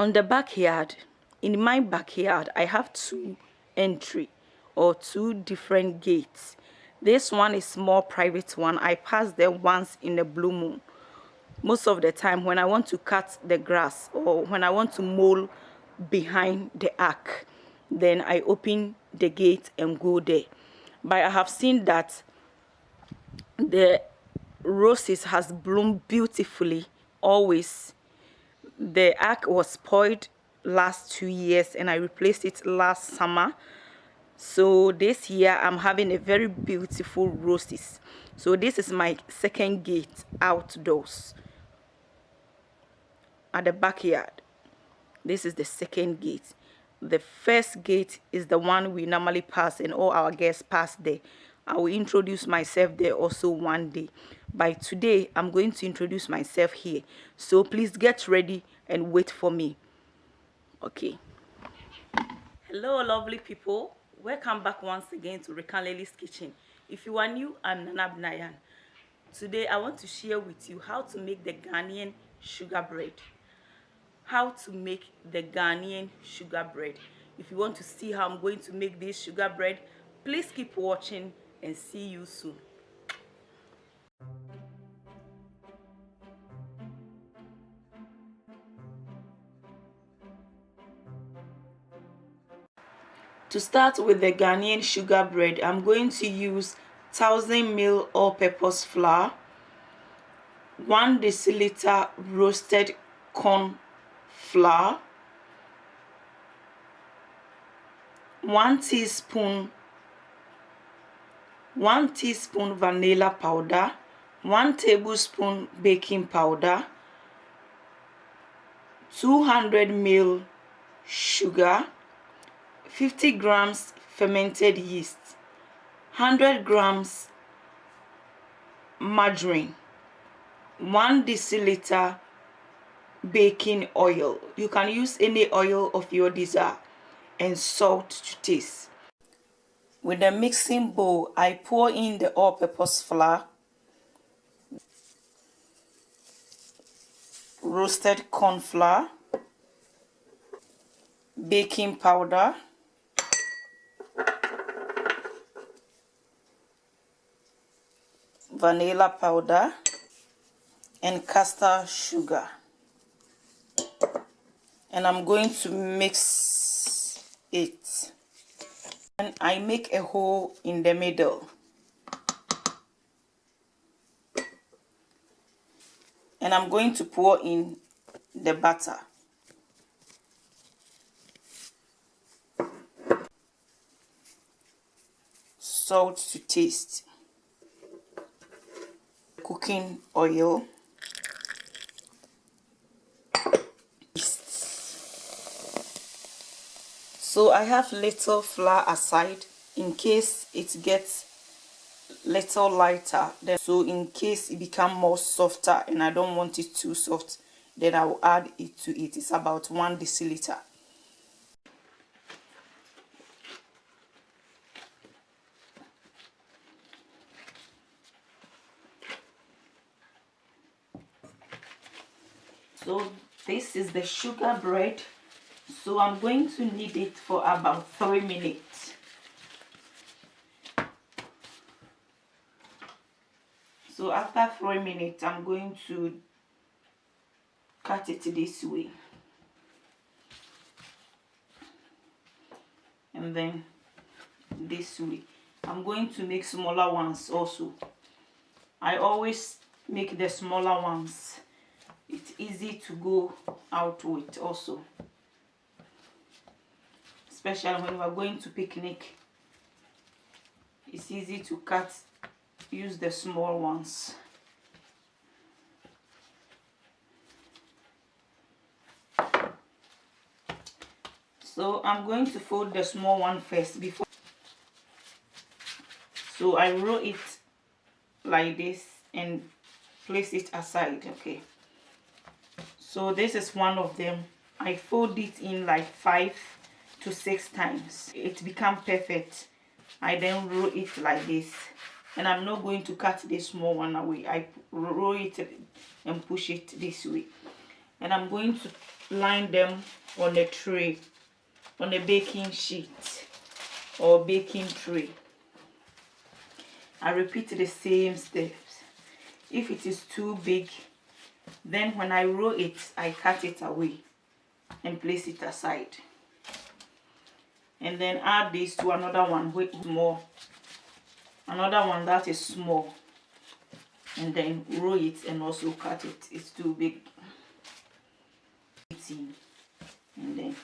On the backyard, in my backyard, I have two entry or two different gates. This one is more private one. I pass there once in a blue moon. Most of the time when I want to cut the grass or when I want to mow behind the ark, then I open the gate and go there. But I have seen that the roses has bloomed beautifully always. The ark was spoiled last 2 years and I replaced it last summer. So this year I'm having a very beautiful roses. So this is my second gate outdoors at the backyard. This is the second gate. The first gate is the one we normally pass and all our guests pass there. I will introduce myself there also one day. By today, I'm going to introduce myself here. So please get ready and wait for me. Okay. Hello, lovely people. Welcome back once again to Rekanleli's Kitchen. If you are new, I'm Nana Bnayan. Today, I want to share with you how to make the Ghanaian sugar bread. How to make the Ghanaian sugar bread. If you want to see how I'm going to make this sugar bread, please keep watching and see you soon. To start with the Ghanaian sugar bread, I'm going to use 1000 ml all-purpose flour, 1 deciliter roasted corn flour, 1 teaspoon vanilla powder, 1 tablespoon baking powder, 200 ml sugar, 50 grams fermented yeast, 100 grams margarine, 1 deciliter baking oil. You can use any oil of your desire, and salt to taste. With the mixing bowl, I pour in the all-purpose flour, roasted corn flour, baking powder, vanilla powder, and castor sugar. And I'm going to mix it. And I make a hole in the middle. And I'm going to pour in the butter. Salt to taste. Cooking oil. So I have little flour aside in case it gets little lighter. So in case it become more softer and I don't want it too soft, then I will add it to it. It's about 1 deciliter. So this is the sugar bread. So I'm going to knead it for about 3 minutes. So after 3 minutes, I'm going to cut it this way. And then this way. I'm going to make smaller ones also. I always make the smaller ones. It's easy to go out with also. Especially when we are going to picnic. It's easy to cut, use the small ones. So I'm going to fold the small one first before. So I roll it like this and place it aside. Okay. So this is one of them. I fold it in like 5 to 6 times. It becomes perfect. I then roll it like this. And I'm not going to cut this small one away. I roll it and push it this way. And I'm going to line them on a tray, on a baking sheet or baking tray. I repeat the same steps. If it is too big, then when I roll it, I cut it away and place it aside. And then add this to another one with more, another one that is small, and then roll it and also cut it. It's too big. And then,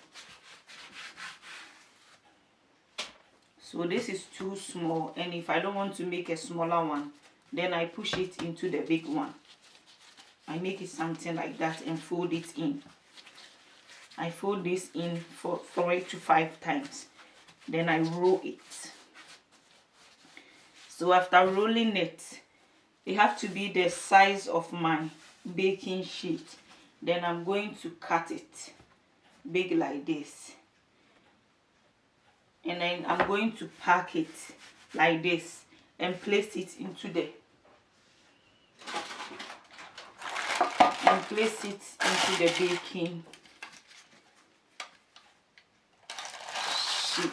so this is too small, and if I don't want to make a smaller one, then I push it into the big one. I make it something like that and fold it in. I fold this in for 3 to 5 times. Then I roll it. So after rolling it, it have to be the size of my baking sheet. Then I'm going to cut it big like this. And then I'm going to pack it like this and place it into the baking sheet.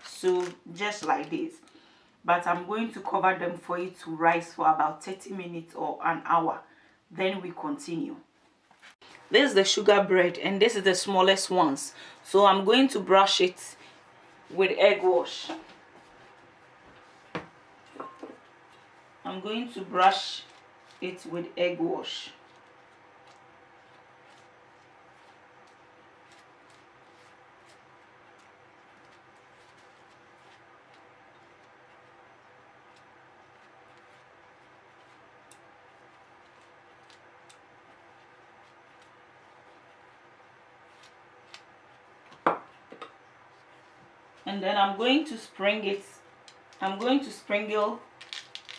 So just like this. But I'm going to cover them for it to rise for about 30 minutes or an hour. Then we continue. This is the sugar bread and this is the smallest ones. So I'm going to brush it with egg wash. I'm going to brush it with egg wash. And then I'm going to sprinkle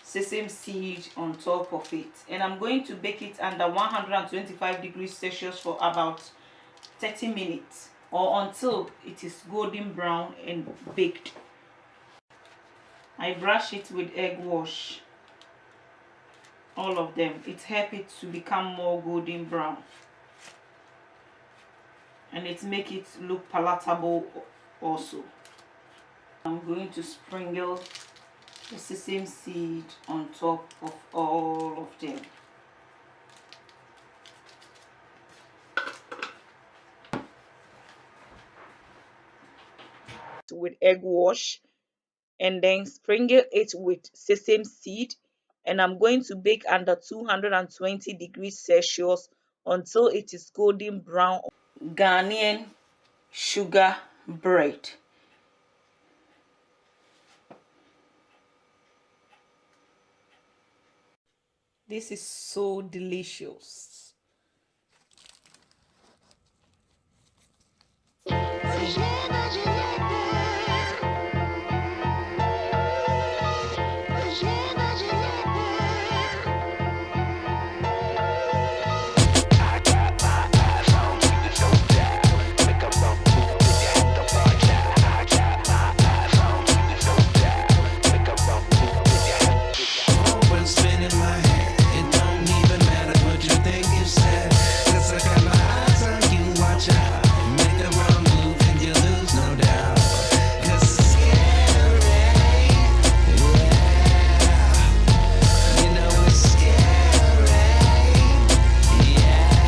sesame seed on top of it, and I'm going to bake it under 125 degrees Celsius for about 30 minutes or until it is golden brown and baked. I brush it with egg wash, all of them. It helps it to become more golden brown and it makes it look palatable also. I'm going to sprinkle the sesame seed on top of all of them. With egg wash and then sprinkle it with sesame seed, and I'm going to bake under 220 degrees Celsius until it is golden brown. Ghanaian sugar bread. This is so delicious.